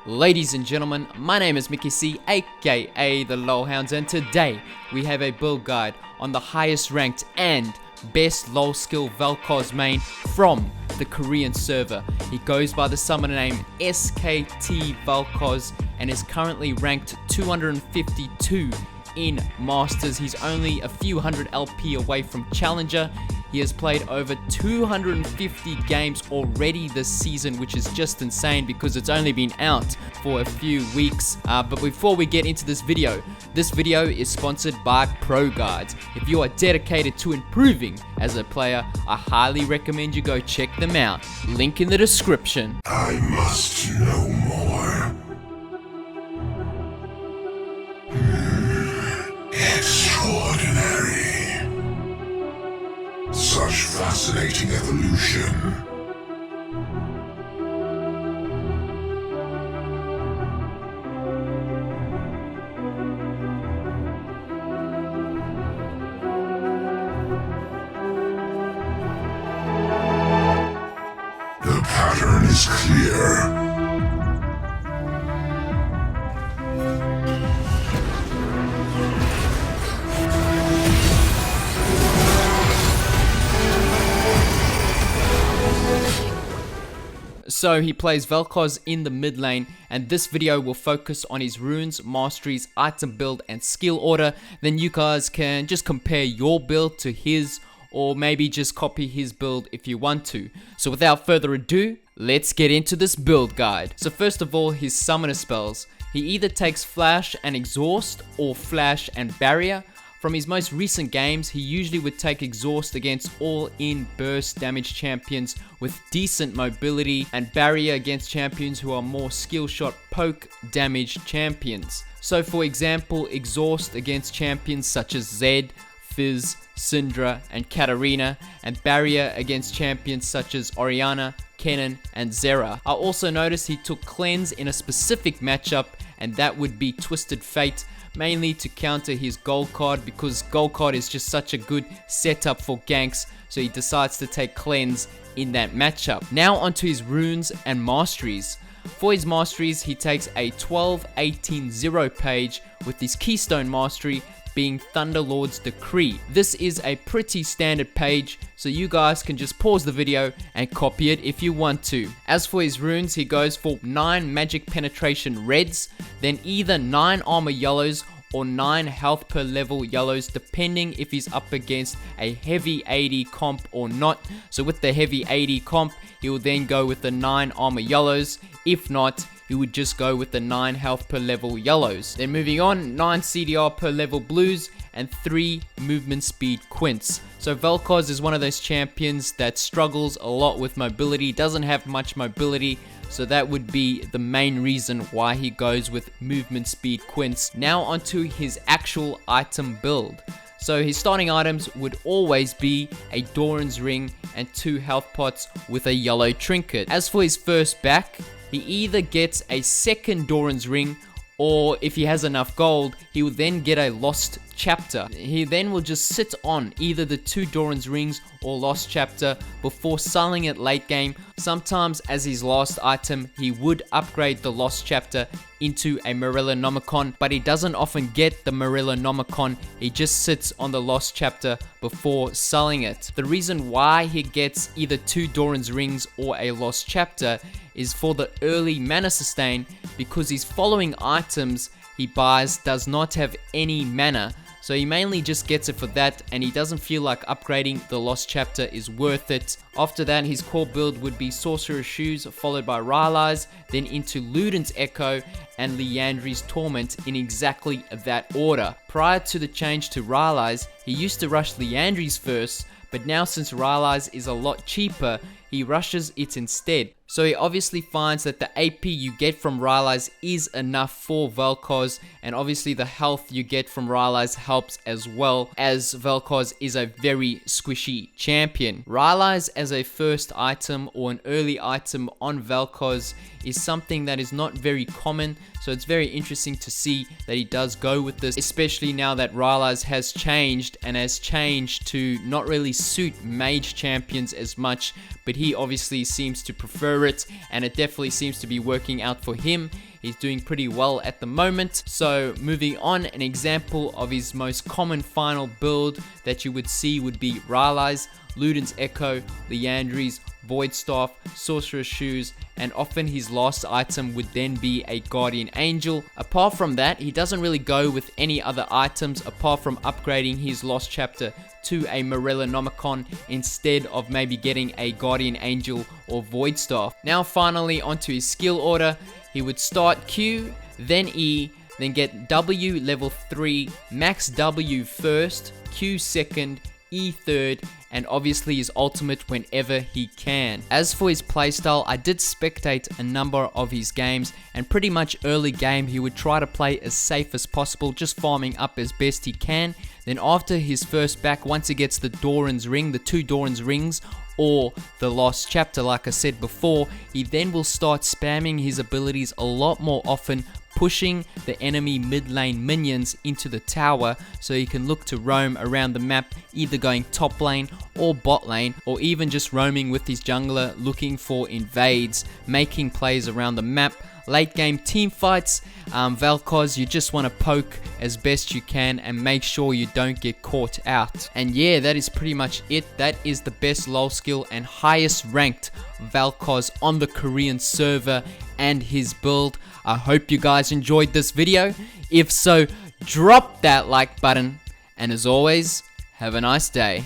Ladies and gentlemen, my name is Mickey C, aka TheLoLHounds, and today we have a build guide on the highest ranked and best Lolskill Vel'Koz main from the Korean server. He goes by the summoner name SKT Vel'Koz and is currently ranked 252 in Masters. He's only a few hundred LP away from Challenger. He has played over 250 games already this season, which is just insane because it's only been out for a few weeks. But before we get into this video is sponsored by Pro Guides. If you are dedicated to improving as a player, I highly recommend you go check them out. Link in the description. I must know more. Extraordinary. Such fascinating evolution. The pattern is clear. So he plays Vel'Koz in the mid lane, and this video will focus on his runes, masteries, item build, and skill order. Then you guys can just compare your build to his, or maybe just copy his build if you want to. So without further ado, let's get into this build guide. So first of all, his summoner spells. He either takes Flash and Exhaust or Flash and Barrier. From his most recent games, he usually would take Exhaust against all-in burst damage champions with decent mobility, and Barrier against champions who are more skill shot poke damage champions. So for example, Exhaust against champions such as Zed, Fizz, Syndra, and Katarina, and Barrier against champions such as Orianna, Kennen, and Zera. I also noticed he took Cleanse in a specific matchup, and that would be Twisted Fate, mainly to counter his gold card, because gold card is just such a good setup for ganks, so he decides to take Cleanse in that matchup. Now onto his runes and masteries. For his masteries, he takes a 12-18-0 page with his keystone mastery being Thunderlord's Decree. This is a pretty standard page, so you guys can just pause the video and copy it if you want to. As for his runes, he goes for 9 magic penetration reds, then either 9 armor yellows or 9 health per level yellows, depending if he's up against a heavy AD comp or not. So with the heavy AD comp, he will then go with the 9 armor yellows. If not, he would just go with the 9 health per level yellows. Then moving on, 9 CDR per level blues and 3 movement speed quints. So Vel'Koz is one of those champions that struggles a lot with mobility, doesn't have much mobility, so that would be the main reason why he goes with movement speed quints. Now onto his actual item build. So his starting items would always be a Doran's ring and 2 health pots with a yellow trinket. As for his first back, he either gets a second Doran's ring, or if he has enough gold, he will then get a Lost Chapter. He then will just sit on either the 2 Doran's rings or Lost Chapter before selling it late game. Sometimes as his last item, he would upgrade the Lost Chapter into a Nomicon, but he doesn't often get the Nomicon. He just sits on the Lost Chapter before selling it. The reason why he gets either 2 Doran's rings or a Lost Chapter is for the early mana sustain, because his following items he buys does not have any mana, so he mainly just gets it for that, and he doesn't feel like upgrading the Lost Chapter is worth it. After that, his core build would be Sorcerer's Shoes, followed by Rylai's, then into Luden's Echo and Liandry's Torment in exactly that order. Prior to the change to Rylai's, he used to rush Liandry's first, but now since Rylai's is a lot cheaper, he rushes it instead. So he obviously finds that the AP you get from Rylai's is enough for Vel'Koz, and obviously the health you get from Rylai's helps as well, as Vel'Koz is a very squishy champion. Rylai's as a first item or an early item on Vel'Koz is something that is not very common, so it's very interesting to see that he does go with this, especially now that Rylai's has changed and has changed to not really suit mage champions as much, but he obviously seems to prefer it, and it definitely seems to be working out for him. he's doing pretty well at the moment. So moving on, an example of his most common final build that you would see would be Rylai's, Luden's Echo, Liandry's Void Staff, Sorcerer's Shoes, and often his last item would then be a Guardian Angel. Apart from that, he doesn't really go with any other items apart from upgrading his Lost Chapter to a Morellonomicon instead of maybe getting a Guardian Angel or Void Staff. Now finally onto his skill order, he would start Q, then E, then get W level 3, max W first, Q second, E third, and obviously his ultimate whenever he can. As for his playstyle, I did spectate a number of his games, and pretty much early game he would try to play as safe as possible, just farming up as best he can. Then after his first back, once he gets the Doran's ring, the 2 Doran's rings, or the Lost Chapter like I said before, he then will start spamming his abilities a lot more often, pushing the enemy mid lane minions into the tower so he can look to roam around the map, either going top lane or bot lane, or even just roaming with his jungler looking for invades, making plays around the map. Late game team fights, Vel'Koz, you just want to poke as best you can and make sure you don't get caught out. And yeah, that is pretty much it. That is the best Lolskill and highest ranked Vel'Koz on the Korean server and his build. I hope you guys enjoyed this video. If so, drop that like button, and as always, have a nice day.